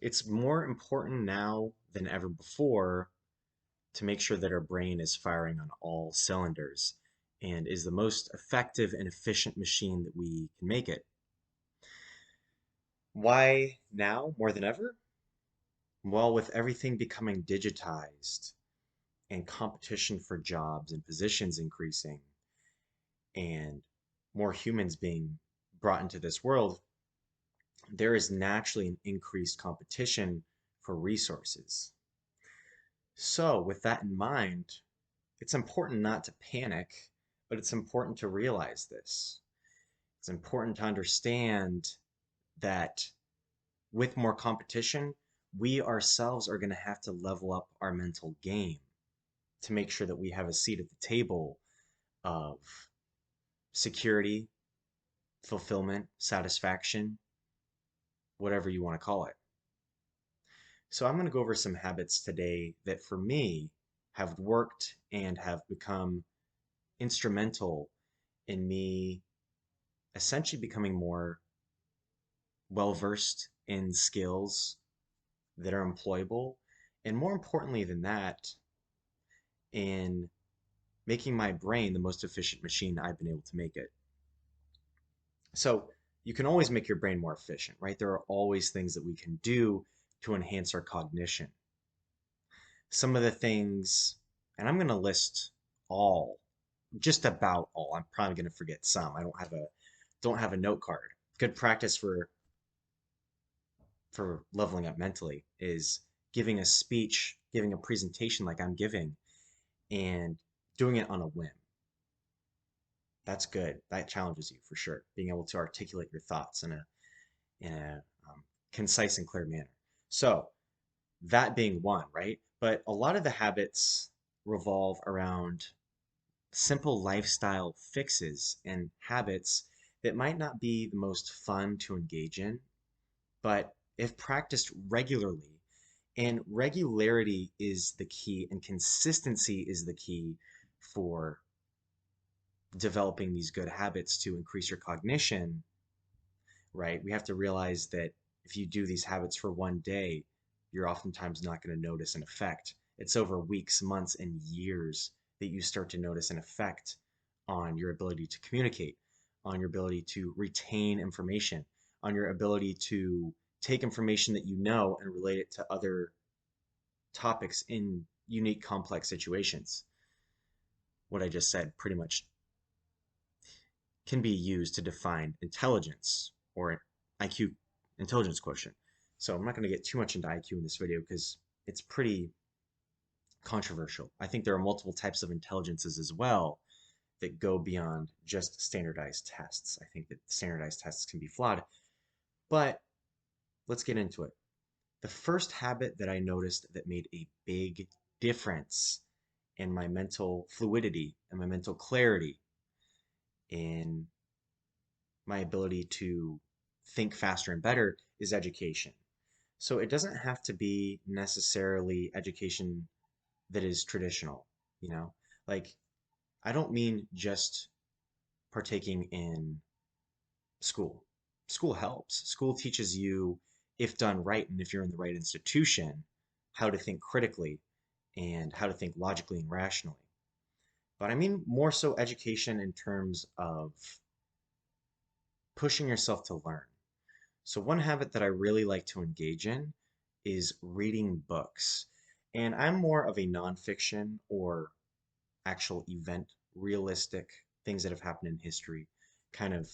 It's more important now than ever before to make sure that our brain is firing on all cylinders and is the most effective and efficient machine that we can make it. Why now more than ever? Well, with everything becoming digitized and competition for jobs and positions increasing and more humans being brought into this world, there is naturally an increased competition for resources. So, with that in mind, it's important not to panic, but it's important to realize this. It's important to understand that with more competition, we ourselves are going to have to level up our mental game to make sure that we have a seat at the table of security, fulfillment, satisfaction, whatever you want to call it. So I'm going to go over some habits today that for me have worked and have become instrumental in me essentially becoming more well versed in skills that are employable. And more importantly than that, in making my brain the most efficient machine I've been able to make it. So you can always make your brain more efficient, right? There are always things that we can do to enhance our cognition. Some of the things, and I'm going to list all, just about all. I'm probably going to forget some. I don't have a note card. Good practice for leveling up mentally is giving a speech, giving a presentation like I'm giving, and doing it on a whim. That's good. That challenges you for sure. Being able to articulate your thoughts in a concise and clear manner. So that being one, right? But a lot of the habits revolve around simple lifestyle fixes and habits that might not be the most fun to engage in, but if practiced regularly, and regularity is the key, and consistency is the key for developing these good habits to increase your cognition, right? We have to realize that if you do these habits for one day, you're oftentimes not going to notice an effect. It's over weeks, months, and years that you start to notice an effect on your ability to communicate, on your ability to retain information, on your ability to take information that you know and relate it to other topics in unique, complex situations. What I just said pretty much can be used to define intelligence or IQ, intelligence quotient. So I'm not going to get too much into IQ in this video because it's pretty controversial. I think there are multiple types of intelligences as well that go beyond just standardized tests. I think that standardized tests can be flawed, but let's get into it. The first habit that I noticed that made a big difference in my mental fluidity and my mental clarity, in my ability to think faster and better, is education. So it doesn't have to be necessarily education that is traditional, you know? Like, I don't mean just partaking in school. School helps. School teaches you, if done right and if you're in the right institution, how to think critically and how to think logically and rationally. But I mean more so education in terms of pushing yourself to learn. So one habit that I really like to engage in is reading books. And I'm more of a nonfiction or actual event, realistic things that have happened in history kind of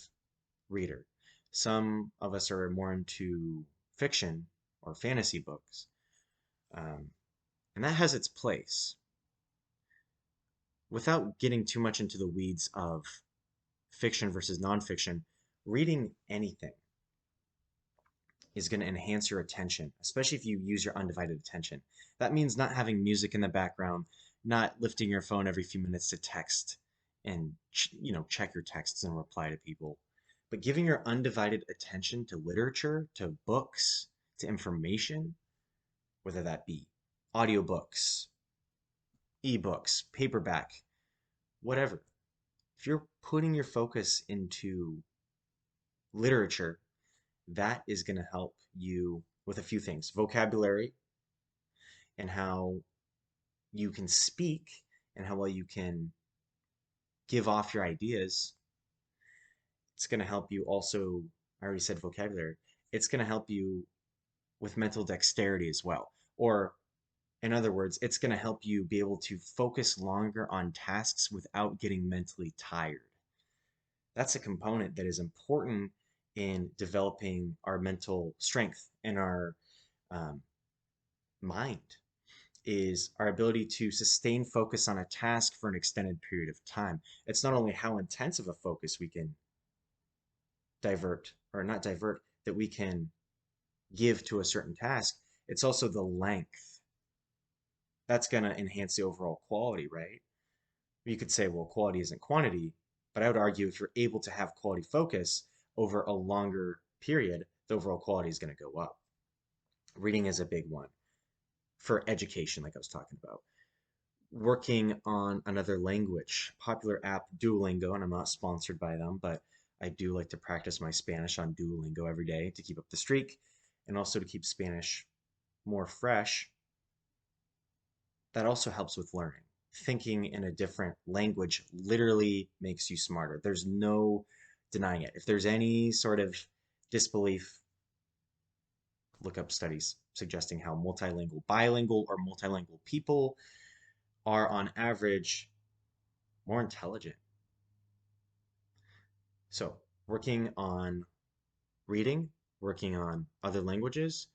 reader. Some of us are more into fiction or fantasy books, um, and that has its place. Without getting too much into the weeds of fiction versus nonfiction, reading anything is going to enhance your attention, especially if you use your undivided attention. That means not having music in the background, not lifting your phone every few minutes to text and check your texts and reply to people, but giving your undivided attention to literature, to books, to information, whether that be audiobooks, ebooks, paperback, whatever. If you're putting your focus into literature, that is going to help you with a few things: vocabulary and how you can speak and how well you can give off your ideas. It's going to help you also, I already said vocabulary, it's going to help you with mental dexterity as well. Or, in other words, it's going to help you be able to focus longer on tasks without getting mentally tired. That's a component that is important in developing our mental strength and our um, mind, is our ability to sustain focus on a task for an extended period of time. It's not only how intense of a focus we can divert, or not divert, that we can give to a certain task, it's also the length. That's going to enhance the overall quality, right? You could say, well, quality isn't quantity, but I would argue if you're able to have quality focus over a longer period, the overall quality is going to go up. Reading is a big one for education, like I was talking about. Working on another language, popular app Duolingo, and I'm not sponsored by them, but I do like to practice my Spanish on Duolingo every day to keep up the streak and also to keep Spanish more fresh. That also helps with learning. Thinking in a different language literally makes you smarter. There's no denying it. If there's any sort of disbelief, look up studies suggesting how multilingual, bilingual, or multilingual people are on average more intelligent. So, working on reading, working on other languages.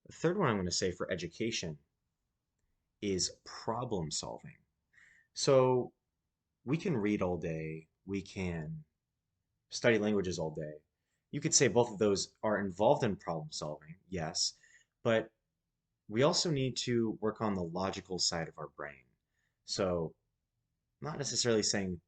The third one I'm going to say for education is problem solving. So, we can read all day, we can study languages all day. You could say both of those are involved in problem solving, yes, but we also need to work on the logical side of our brain. So, not necessarily saying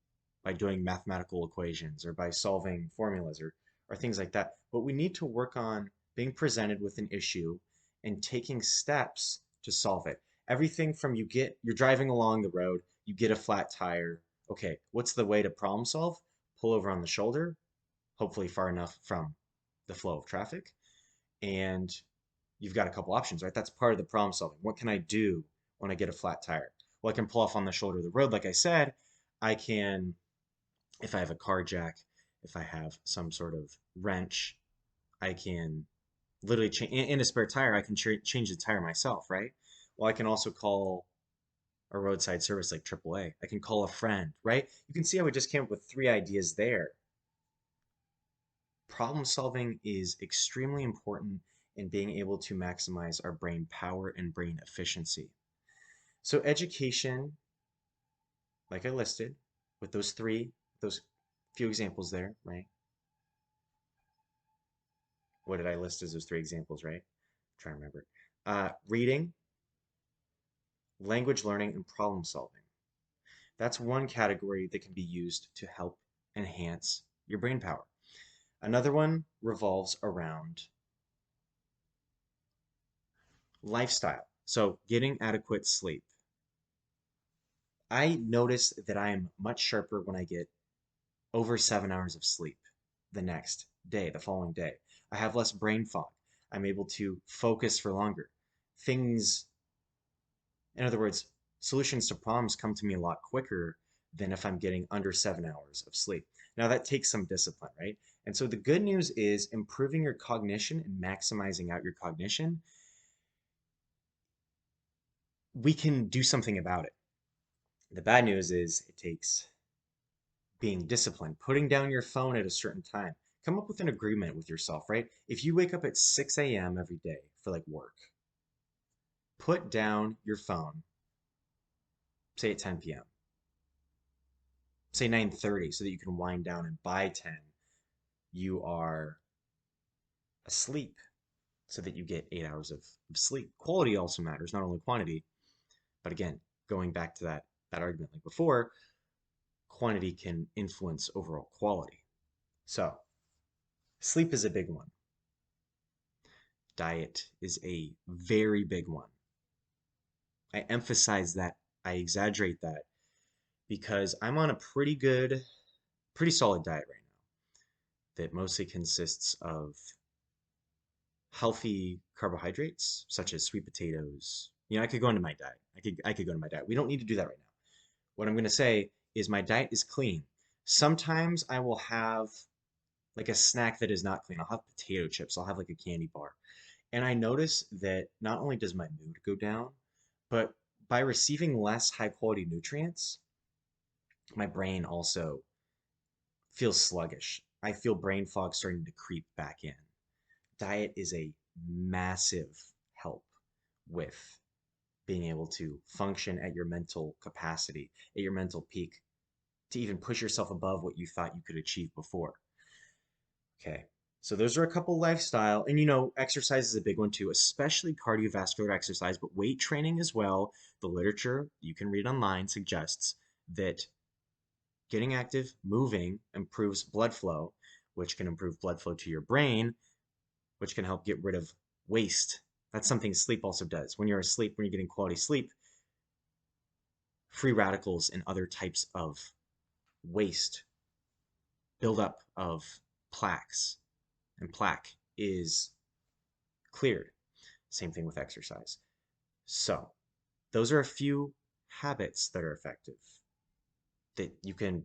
by doing mathematical equations or by solving formulas or things like that, but we need to work on being presented with an issue and taking steps to solve it. Everything from you're driving along the road, you get a flat tire. Okay, what's the way to problem solve? Pull over on the shoulder, hopefully far enough from the flow of traffic, and you've got a couple options, right? That's part of the problem solving. What can I do when I get a flat tire? Well, I can pull off on the shoulder of the road, like I said. I can, if I have a car jack, if I have some sort of wrench, I can literally change in a spare tire. I can change the tire myself, right? Well, I can also call a roadside service like AAA. I can call a friend, right? You can see how we just came up with three ideas there. Problem solving is extremely important in being able to maximize our brain power and brain efficiency. So education, like I listed, with those few examples there, right? What did I list as those three examples, right? I'm trying to remember. Reading, language learning, and problem solving. That's one category that can be used to help enhance your brain power. Another one revolves around lifestyle. So getting adequate sleep. I notice that I am much sharper when I get over 7 hours of sleep the next day, the following day. I have less brain fog. I'm able to focus for longer. Things, in other words, solutions to problems come to me a lot quicker than if I'm getting under 7 hours of sleep. Now, that takes some discipline, right? And so the good news is improving your cognition and maximizing out your cognition, we can do something about it. The bad news is it takes being disciplined, putting down your phone at a certain time. Come up with an agreement with yourself, right? If you wake up at 6 a.m. every day for like work, put down your phone, say at 10 p.m., say 9:30, so that you can wind down, and by 10 you are asleep, so that you get 8 hours of sleep. Quality also matters, not only quantity, but again, going back to that argument like before, quantity can influence overall quality. So sleep is a big one. Diet is a very big one. I emphasize that, I exaggerate that, because I'm on a pretty solid diet right now that mostly consists of healthy carbohydrates, such as sweet potatoes. You know, I could go into my diet. I could go into my diet. We don't need to do that right now. What I'm going to say is my diet is clean. Sometimes I will have like a snack that is not clean. I'll have potato chips. I'll have like a candy bar. And I notice that not only does my mood go down, but by receiving less high quality nutrients, my brain also feels sluggish. I feel brain fog starting to creep back in. Diet is a massive help with being able to function at your mental capacity, at your mental peak, to even push yourself above what you thought you could achieve before. Okay. So those are a couple lifestyle, and you know, exercise is a big one too, especially cardiovascular exercise, but weight training as well. The literature you can read online suggests that getting active, moving improves blood flow, which can improve blood flow to your brain, which can help get rid of waste. That's something sleep also does. When you're asleep, when you're getting quality sleep, free radicals and other types of waste, buildup of plaques, and plaque is cleared. Same thing with exercise. So, those are a few habits that are effective that you can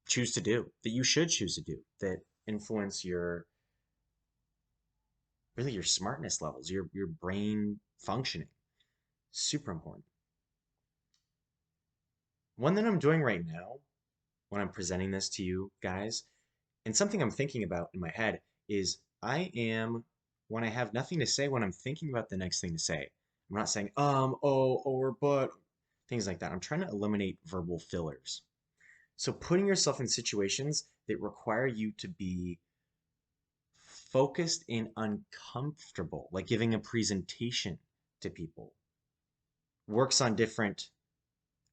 choose to do, that you should choose to do, that influence your really your smartness levels, your brain functioning. Super important. One that I'm doing right now when I'm presenting this to you guys, and something I'm thinking about in my head is I am, when I have nothing to say, when I'm thinking about the next thing to say, I'm not saying, oh, or, but, things like that. I'm trying to eliminate verbal fillers. So putting yourself in situations that require you to be focused and uncomfortable, like giving a presentation to people, works on different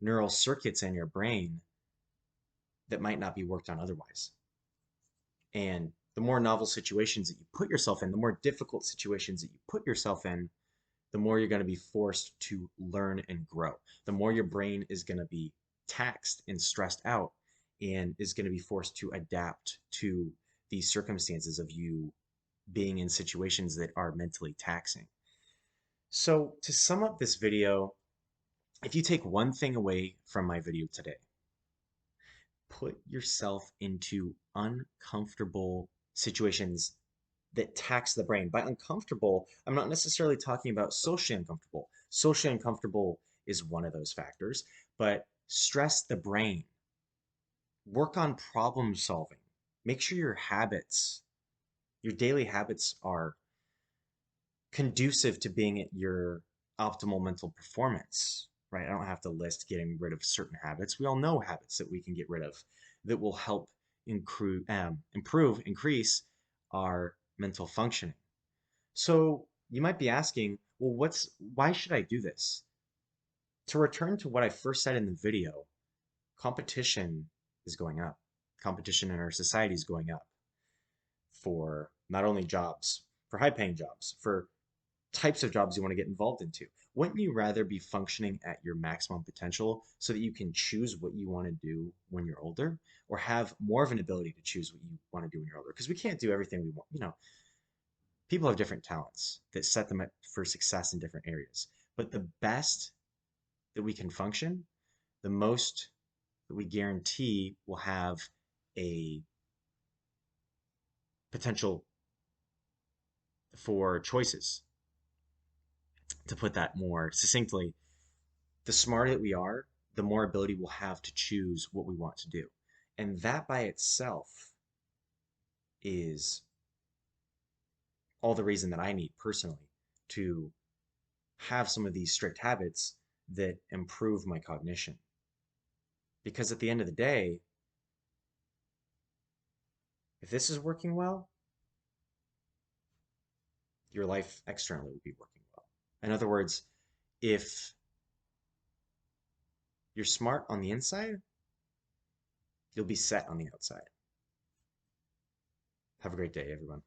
neural circuits in your brain that might not be worked on otherwise. And the more novel situations that you put yourself in, the more difficult situations that you put yourself in, the more you're going to be forced to learn and grow. The more your brain is going to be taxed and stressed out and is going to be forced to adapt to these circumstances of you being in situations that are mentally taxing. So to sum up this video, if you take one thing away from my video today, put yourself into uncomfortable situations that tax the brain. By uncomfortable, I'm not necessarily talking about socially uncomfortable. Socially uncomfortable is one of those factors, but stress the brain. Work on problem solving. Make sure your habits, your daily habits are conducive to being at your optimal mental performance, right? I don't have to list getting rid of certain habits. We all know habits that we can get rid of that will help increase our mental functioning. So you might be asking, well, why should I do this? To return to what I first said in the video, competition is going up. Competition in our society is going up for not only jobs, for high paying jobs, for types of jobs you want to get involved into. Wouldn't you rather be functioning at your maximum potential so that you can choose what you want to do when you're older, or have more of an ability to choose what you want to do when you're older? Because we can't do everything we want. You know, people have different talents that set them up for success in different areas. But the best that we can function, the most that we guarantee will have a potential for choices. To put that more succinctly, the smarter that we are, the more ability we'll have to choose what we want to do. And that by itself is all the reason that I need personally to have some of these strict habits that improve my cognition. Because at the end of the day, if this is working well, your life externally will be working well. In other words, if you're smart on the inside, you'll be set on the outside. Have a great day, everyone.